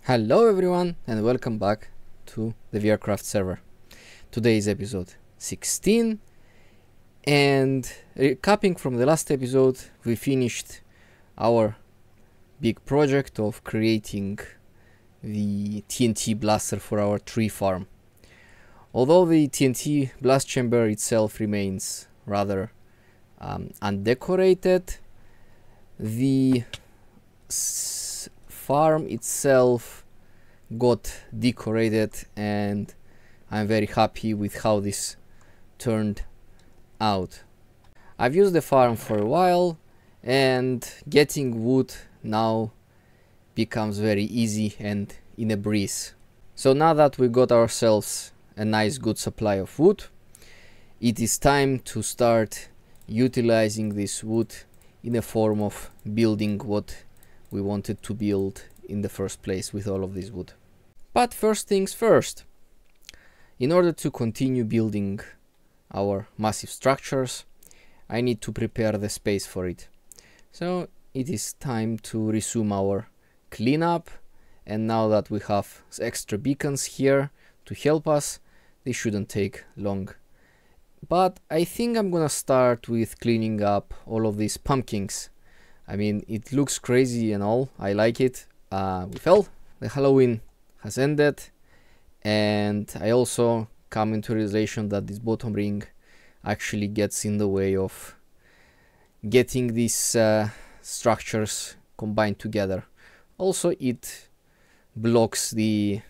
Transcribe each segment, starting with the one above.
Hello everyone and welcome back to the VRCraft server. Today is episode 16 and recapping from the last episode, we finished our big project of creating the TNT blaster for our tree farm. Although the TNT blast chamber itself remains rather undecorated, the farm itself got decorated and I'm very happy with how this turned out. I've used the farm for a while and getting wood now becomes very easy and in a breeze. So now that we got ourselves a nice good supply of wood, it is time to start utilizing this wood in a form of building what we wanted to build in the first place with all of this wood. But first things first, in order to continue building our massive structures, I need to prepare the space for it. So it is time to resume our cleanup, and now that we have extra beacons here to help us, this shouldn't take long. But I think I'm gonna start with cleaning up all of these pumpkins. I mean, it looks crazy and all, I like it. The Halloween has ended, and I also come into realization that this bottom ring actually gets in the way of getting these structures combined together. Also, it blocks the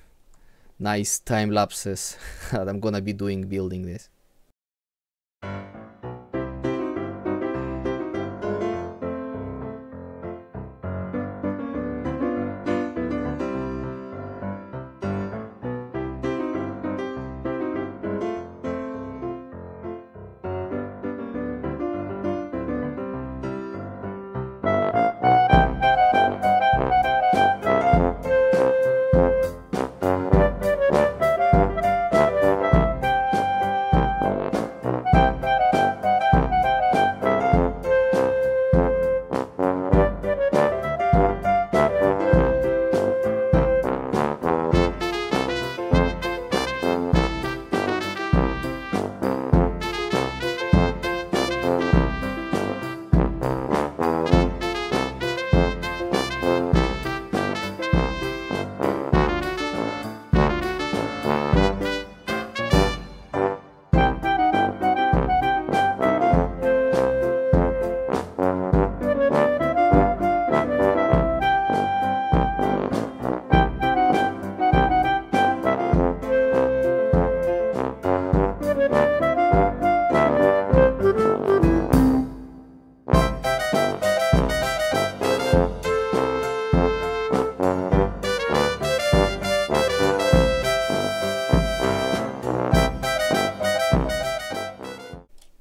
nice time lapses that I'm gonna be doing building this.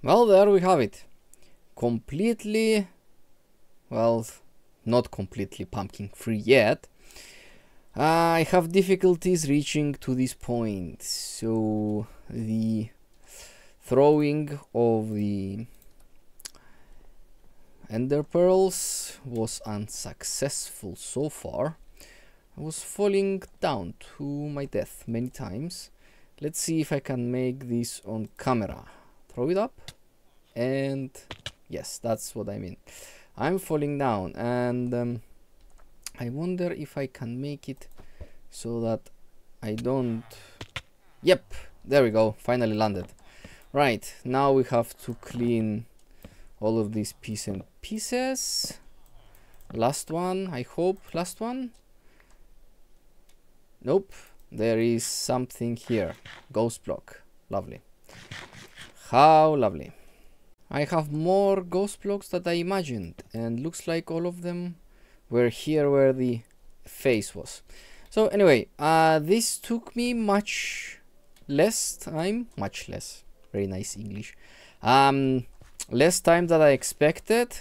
Well, there we have it. Completely, well, not completely pumpkin free yet. I have difficulties reaching to this point, so the throwing of the ender pearls was unsuccessful so far. I was falling down to my death many times. Let's see if I can make this on camera. Throw it up. And yes, that's what I mean. I'm falling down, and I wonder if I can make it so that I don't... Yep, there we go, finally landed. Right, now we have to clean all of these pieces. Last one, I hope. Last one? Nope, there is something here. Ghost block. Lovely. How lovely. I have more ghost blocks than I imagined, and looks like all of them were here where the face was. So anyway, this took me much less time, very nice English, less time than I expected,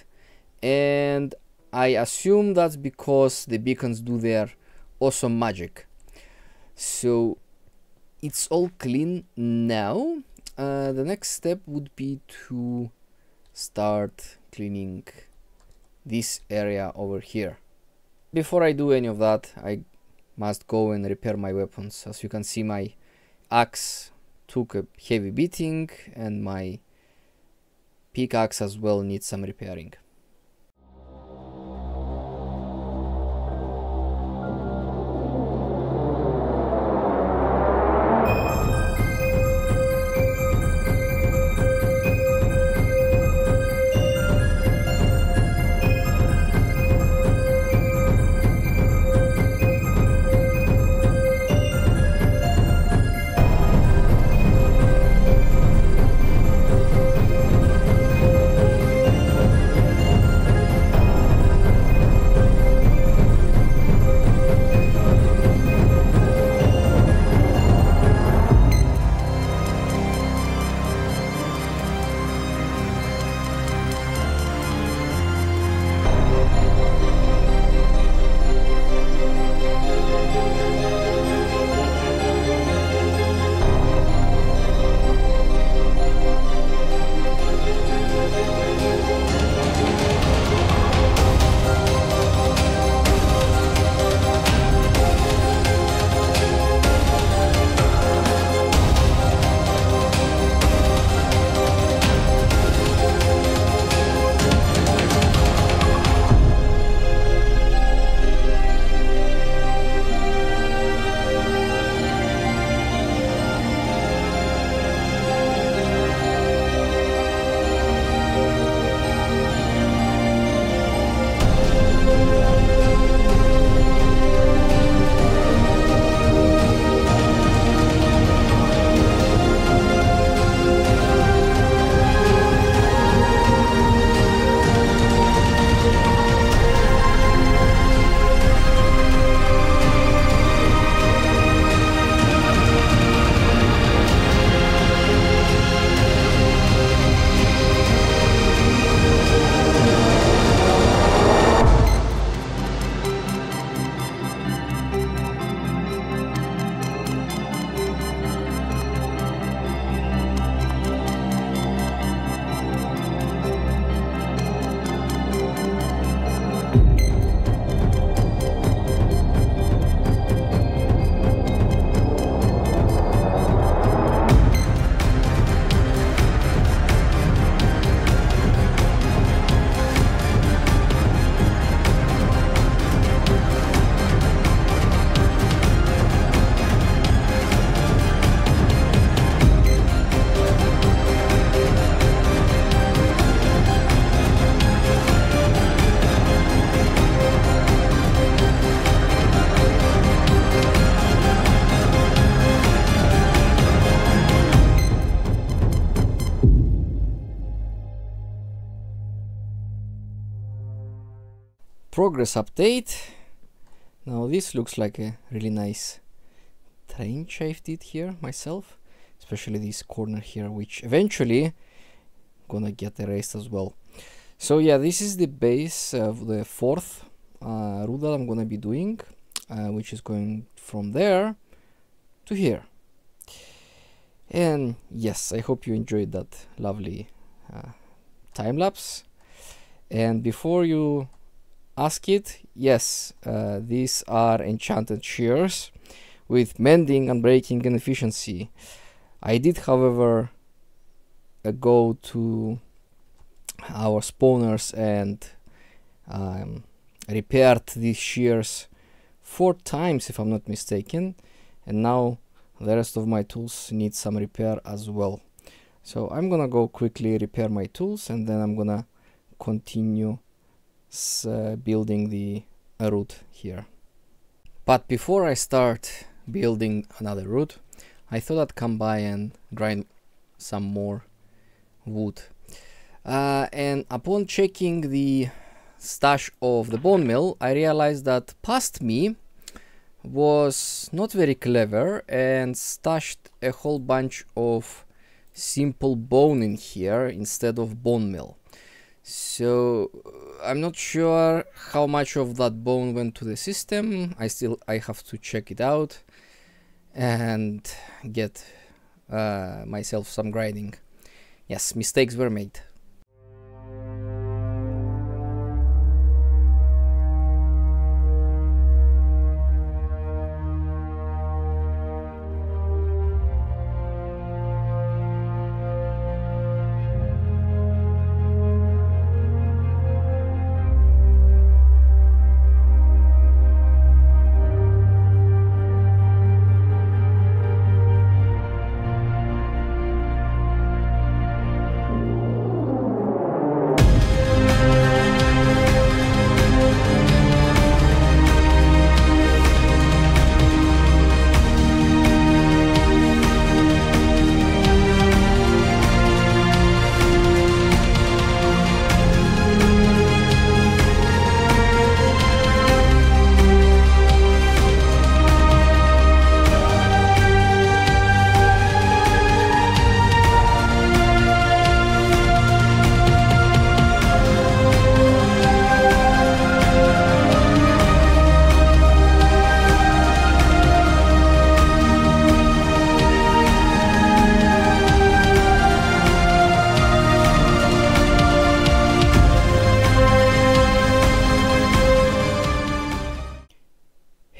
and I assume that's because the beacons do their awesome magic. So it's all clean now. The next step would be to start cleaning this area over here. Before I do any of that, I must go and repair my weapons. As you can see, my axe took a heavy beating and my pickaxe as well needs some repairing. Progress update. Now this looks like a really nice trench I did here myself, especially this corner here, which eventually gonna get erased as well. So yeah, this is the base of the fourth route that I'm gonna be doing, which is going from there to here. And yes, I hope you enjoyed that lovely time lapse. And before you ask it, yes, these are enchanted shears with mending, unbreaking and efficiency. I did, however, go to our spawners and repaired these shears 4 times if I'm not mistaken, and now the rest of my tools need some repair as well. So I'm gonna go quickly repair my tools and then I'm gonna continue building the route here. But before I start building another route, I thought I'd come by and grind some more wood. And upon checking the stash of the bone meal, I realized that past me was not very clever and stashed a whole bunch of simple bone in here instead of bone meal. So I'm not sure how much of that bone went to the system. I have to check it out and get myself some grinding. Yes, mistakes were made.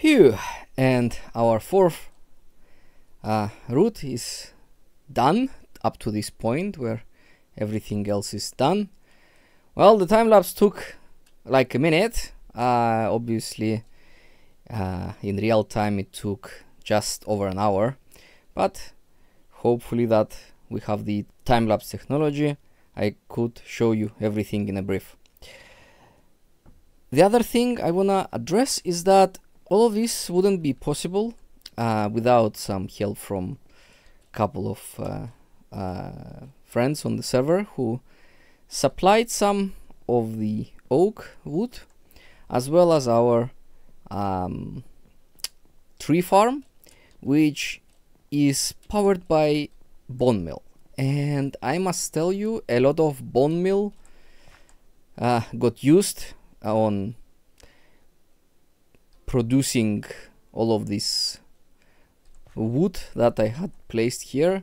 Phew! And our fourth route is done up to this point where everything else is done. Well, the time lapse took like a minute. Obviously, in real time it took just over an hour, but hopefully that we have the time lapse technology, I could show you everything in a brief. The other thing I wanna address is that all of this wouldn't be possible without some help from a couple of friends on the server who supplied some of the oak wood as well as our tree farm, which is powered by bone meal. And I must tell you, a lot of bone meal got used on producing all of this wood that I had placed here,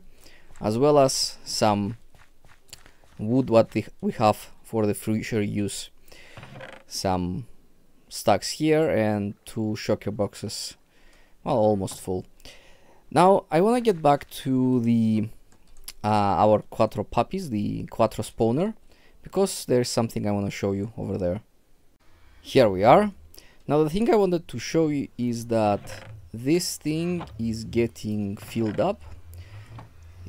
as well as some wood what we have for the future use. Some stacks here and 2 shocker boxes, well, almost full. Now I want to get back to the our Quattro puppies, the Quattro spawner, because there's something I want to show you over there. Here we are. Now the thing I wanted to show you is that this thing is getting filled up.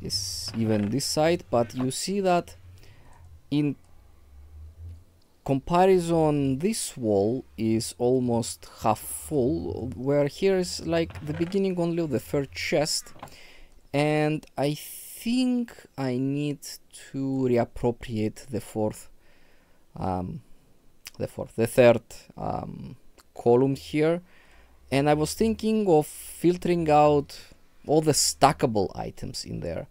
Yes, even this side, but you see that in comparison this wall is almost half full, where here is like the beginning only of the third chest, and I think I need to reappropriate the third column here, and I was thinking of filtering out all the stackable items in there,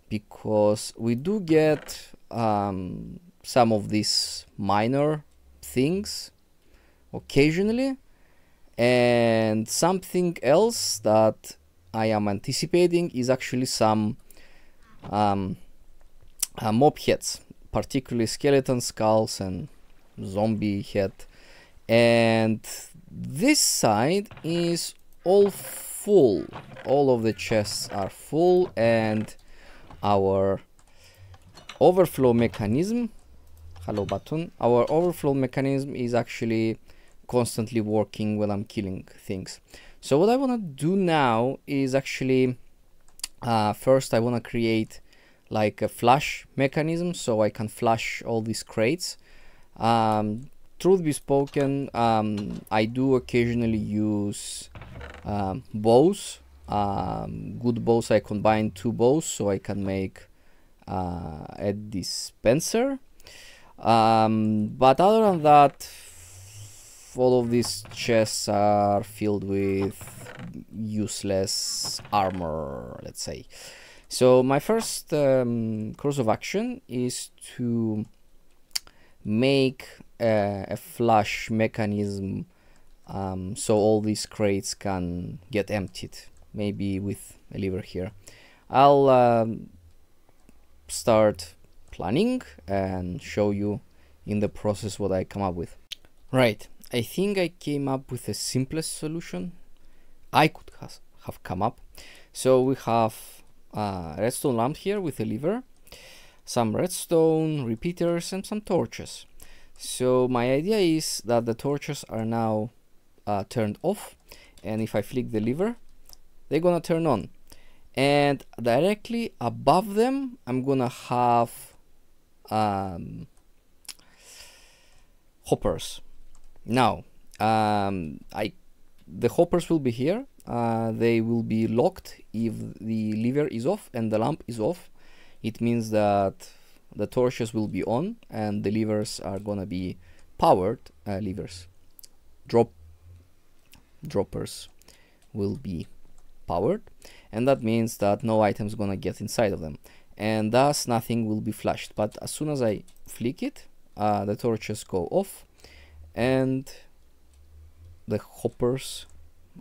because we do get some of these minor things occasionally, and something else that I am anticipating is actually some mob heads, particularly skeleton skulls and zombie head. And this side is all full, all of the chests are full, and our overflow mechanism, hello button, our overflow mechanism is actually constantly working when I'm killing things. So what I want to do now is actually first I want to create like a flush mechanism so I can flush all these crates. Truth be spoken, I do occasionally use bows, good bows. I combine 2 bows so I can make a dispenser, but other than that, all of these chests are filled with useless armor, let's say. So my first course of action is to make a flush mechanism so all these crates can get emptied, maybe with a lever here. I'll start planning and show you in the process what I come up with. Right, I think I came up with the simplest solution I could have come up. So we have a redstone lamp here with a lever, some redstone repeaters and some torches. So my idea is that the torches are now turned off, and if I flick the lever they're gonna turn on, and directly above them I'm gonna have hoppers. Now the hoppers will be here, they will be locked if the lever is off and the lamp is off. It means that the torches will be on and the levers are gonna be powered. Droppers will be powered, and that means that no items gonna get inside of them, and thus nothing will be flashed. But as soon as I flick it, the torches go off and the hoppers,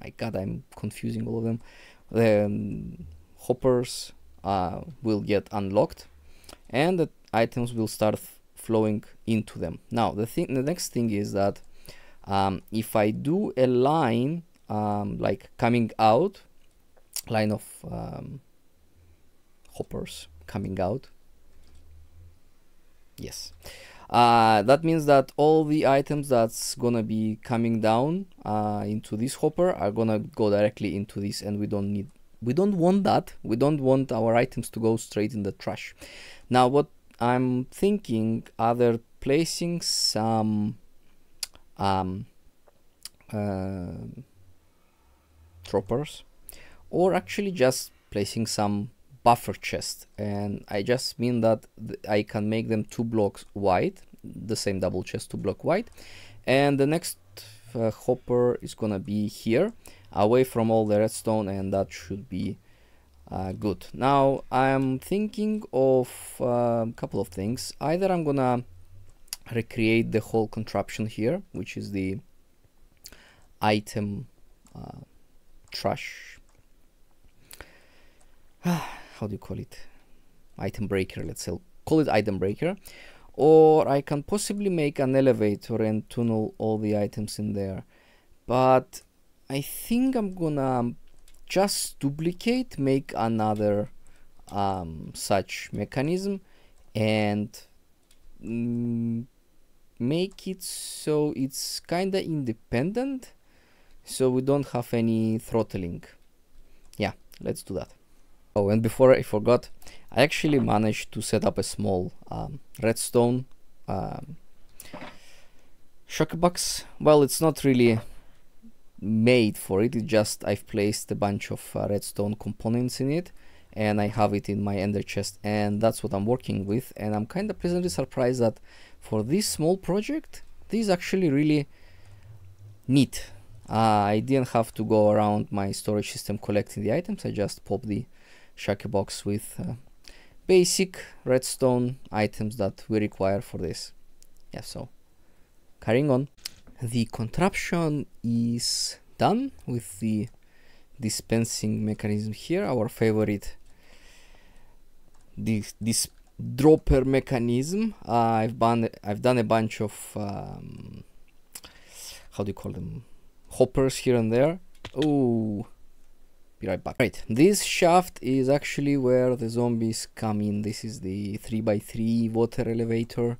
my god, I'm confusing all of them, the hoppers will get unlocked and the items will start flowing into them. Now the next thing is that if I do a line like coming out, line of hoppers coming out. Yes. That means that all the items that's gonna be coming down into this hopper are gonna go directly into this, and we don't want that. We don't want our items to go straight in the trash. Now what I'm thinking, either placing some droppers, or actually just placing some buffer chest, and I just mean that I can make them 2 blocks wide, the same double chest 2 block wide, and the next hopper is gonna be here away from all the redstone, and that should be good. Now I'm thinking of a couple of things. Either I'm gonna recreate the whole contraption here, which is the item trash, how do you call it, item breaker, let's say, call it item breaker, or I can possibly make an elevator and tunnel all the items in there. But I think I'm gonna just duplicate, make another such mechanism, and make it so it's kinda independent, so we don't have any throttling. Yeah, let's do that. Oh, and before I forgot, I actually managed to set up a small redstone shulker box. Well, it's not really made for it, it's just I've placed a bunch of redstone components in it, and I have it in my ender chest, and that's what I'm working with. And I'm kind of pleasantly surprised that for this small project, this is actually really neat. I didn't have to go around my storage system collecting the items. I just pop the shulker box with basic redstone items that we require for this. Yeah, so carrying on. The contraption is done with the dispensing mechanism here, our favorite this dropper mechanism. I've done a bunch of how do you call them, hoppers here and there. Oh, be right back. Right, this shaft is actually where the zombies come in. This is the 3x3 water elevator,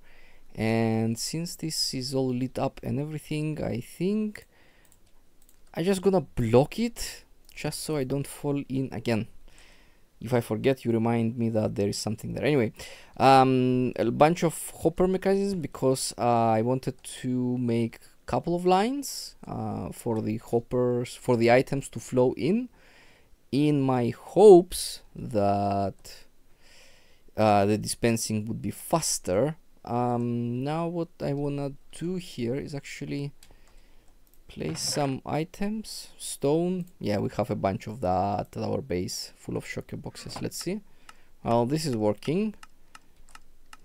and since this is all lit up and everything, I think I'm just gonna block it just so I don't fall in again. If I forget, you remind me that there is something there. Anyway, a bunch of hopper mechanisms, because I wanted to make a couple of lines for the hoppers, for the items to flow in my hopes that the dispensing would be faster. Now what I wanna do here is actually place some items. Stone, yeah, we have a bunch of that at our base, full of shulker boxes. Let's see. Well, this is working.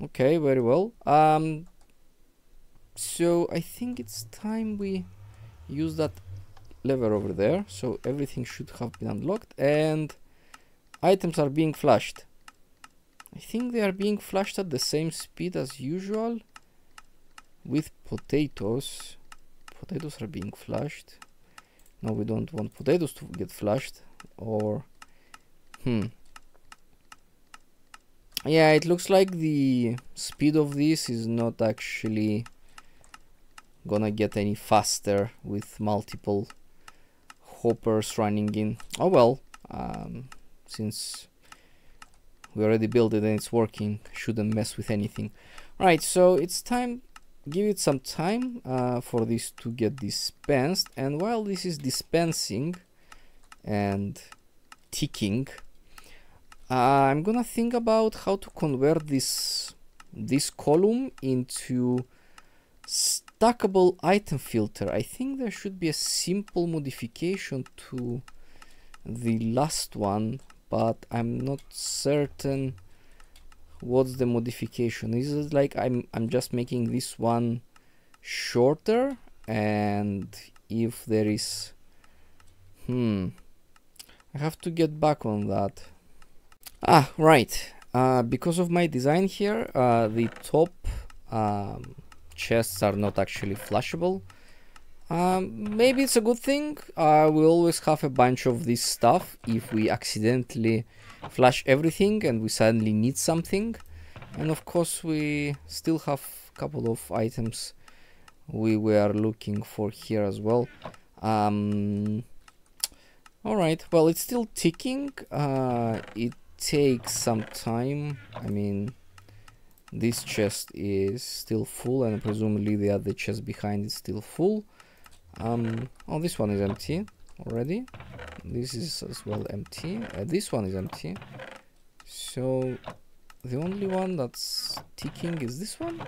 Okay, very well. So I think it's time we use that lever over there. So everything should have been unlocked, and items are being flashed. I think they are being flashed at the same speed as usual with potatoes. Potatoes are being flashed. No, we don't want potatoes to get flashed. Or yeah, it looks like the speed of this is not actually gonna get any faster with multiple hoppers running in. Oh well, since we already built it and it's working, shouldn't mess with anything. Right, so it's time. Give it some time for this to get dispensed, and while this is dispensing and ticking, I'm gonna think about how to convert this column into stackable item filter. I think there should be a simple modification to the last one, but I'm not certain what's the modification. Is it like I'm just making this one shorter, and if there is I have to get back on that. Right, because of my design here, the top chests are not actually flashable. Maybe it's a good thing. We always have a bunch of this stuff if we accidentally flash everything and we suddenly need something. And of course we still have a couple of items we were looking for here as well. Alright, well, it's still ticking. It takes some time. I mean, this chest is still full, and presumably the other chest behind is still full. Oh, this one is empty already. This is as well empty. This one is empty. So the only one that's ticking is this one.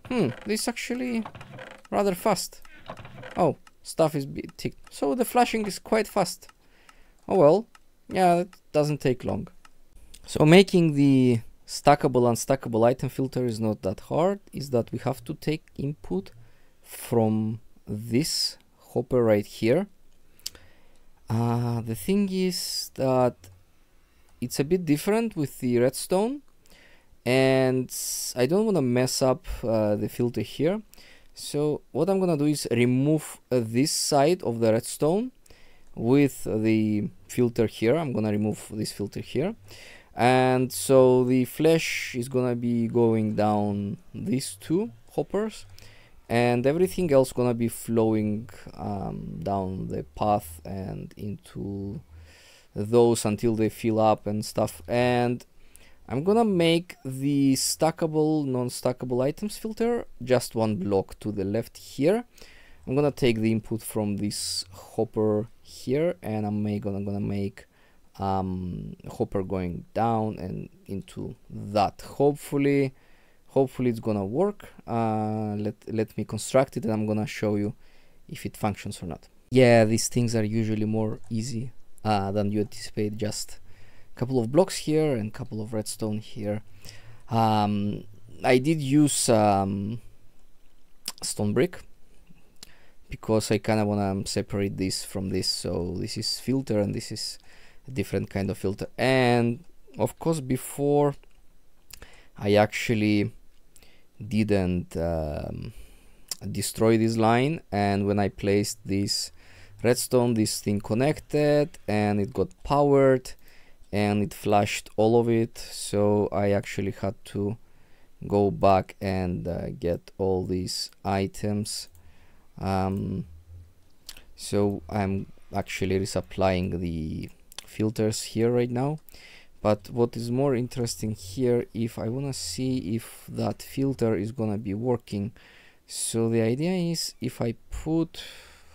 This is actually rather fast. Oh, stuff is ticked. So the flashing is quite fast. Oh well, yeah, it doesn't take long. So making the stackable unstackable item filter is not that hard. Is that we have to take input from this hopper right here. The thing is that it's a bit different with the redstone, and I don't want to mess up the filter here. So what I'm gonna do is remove this side of the redstone with the filter here. I'm gonna remove this filter here, and so the flesh is gonna be going down these two hoppers, and everything else gonna be flowing down the path and into those until they fill up and stuff. And I'm gonna make the stackable non-stackable items filter just one block to the left here. I'm gonna take the input from this hopper here, and I'm gonna make hopper going down and into that. Hopefully it's gonna work. Let me construct it, and I'm gonna show you if it functions or not. Yeah, these things are usually more easy than you anticipate. Just a couple of blocks here and a couple of redstone here. I did use stone brick because I kind of want to separate this from this. So this is filter and this is a different kind of filter. And of course, before I actually didn't destroy this line, and when I placed this redstone, this thing connected and it got powered and it flashed all of it. So I actually had to go back and get all these items. So I'm actually resupplying the filters here right now. But what is more interesting here, if I want to see if that filter is gonna be working. So the idea is, if I put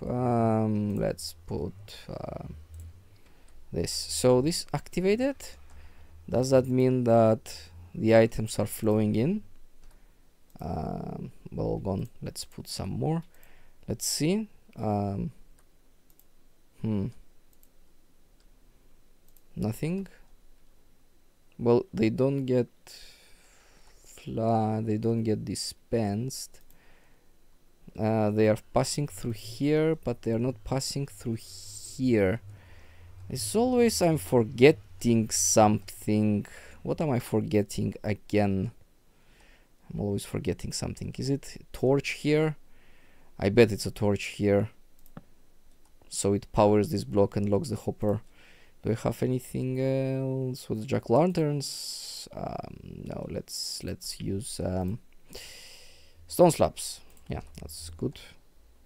let's put this. So this activated. Does that mean that the items are flowing in? Well, gone. Let's put some more. Let's see. Nothing. Well, they don't get dispensed. They are passing through here, but they are not passing through here. As always, I'm forgetting something. What am I forgetting again? I'm always forgetting something. Is it a torch here? I bet it's a torch here. So it powers this block and locks the hopper. Do I have anything else? What's jack-o'-lanterns? No, let's use stone slabs. Yeah, that's good.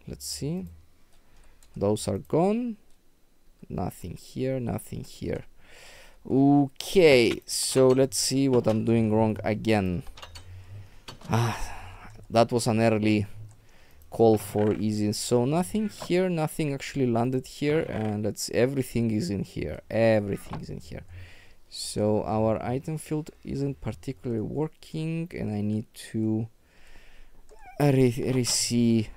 Let's see. Those are gone. Nothing here, nothing here. Okay, so let's see what I'm doing wrong again. That was an early call for easy. So nothing here, nothing actually landed here, and everything is in here. Everything is in here. So our item filter isn't particularly working, and I need to see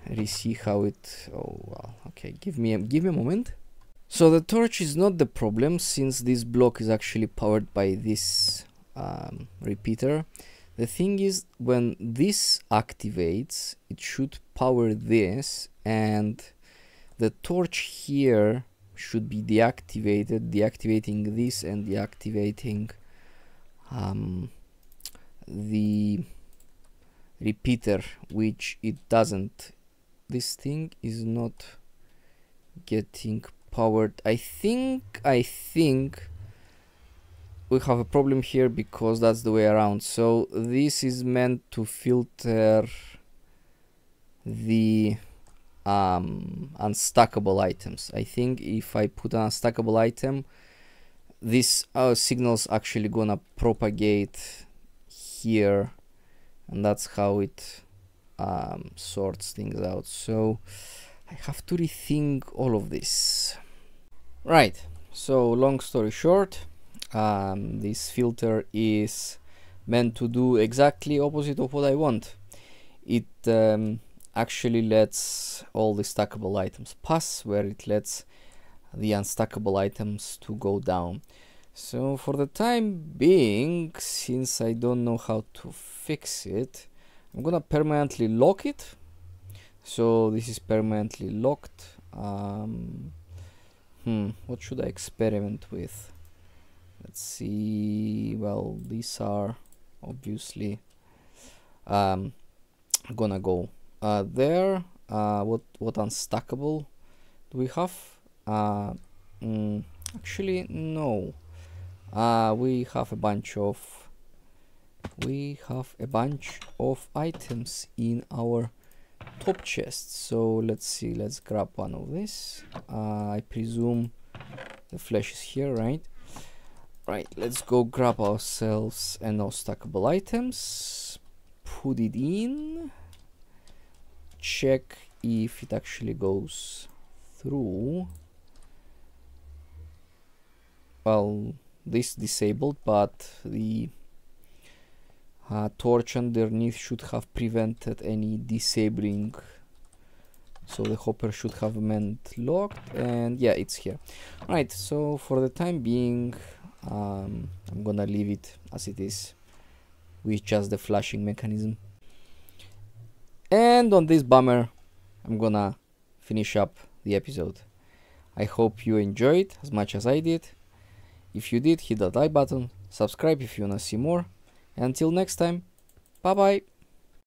how it. Oh well, okay. Give me a moment. So the torch is not the problem, since this block is actually powered by this repeater. The thing is, when this activates, it should power this, and the torch here should be deactivated, deactivating this and deactivating the repeater, which it doesn't this thing is not getting powered. I think we have a problem here because that's the way around. So this is meant to filter the unstackable items. I think if I put an unstackable item, these signals actually gonna propagate here, and that's how it sorts things out. So I have to rethink all of this. Right, so long story short, this filter is meant to do exactly opposite of what I want. It actually lets all the stackable items pass, where it lets the unstackable items to go down. So for the time being, since I don't know how to fix it, I'm gonna permanently lock it. So this is permanently locked. What should I experiment with? Let's see. Well, these are obviously gonna go there. What unstackable do we have? Actually no. We have a bunch of items in our top chest. So let's see, let's grab one of this. I presume the flesh is here, right? Right, let's go grab ourselves an unstackable items, put it in, check if it actually goes through. Well, this disabled, but the torch underneath should have prevented any disabling, so the hopper should have meant locked, and yeah, it's here. Right, so for the time being, I'm gonna leave it as it is with just the flashing mechanism, and on this bummer I'm gonna finish up the episode. I hope you enjoyed as much as I did. If you did, hit that like button, subscribe if you wanna see more, and until next time, bye bye.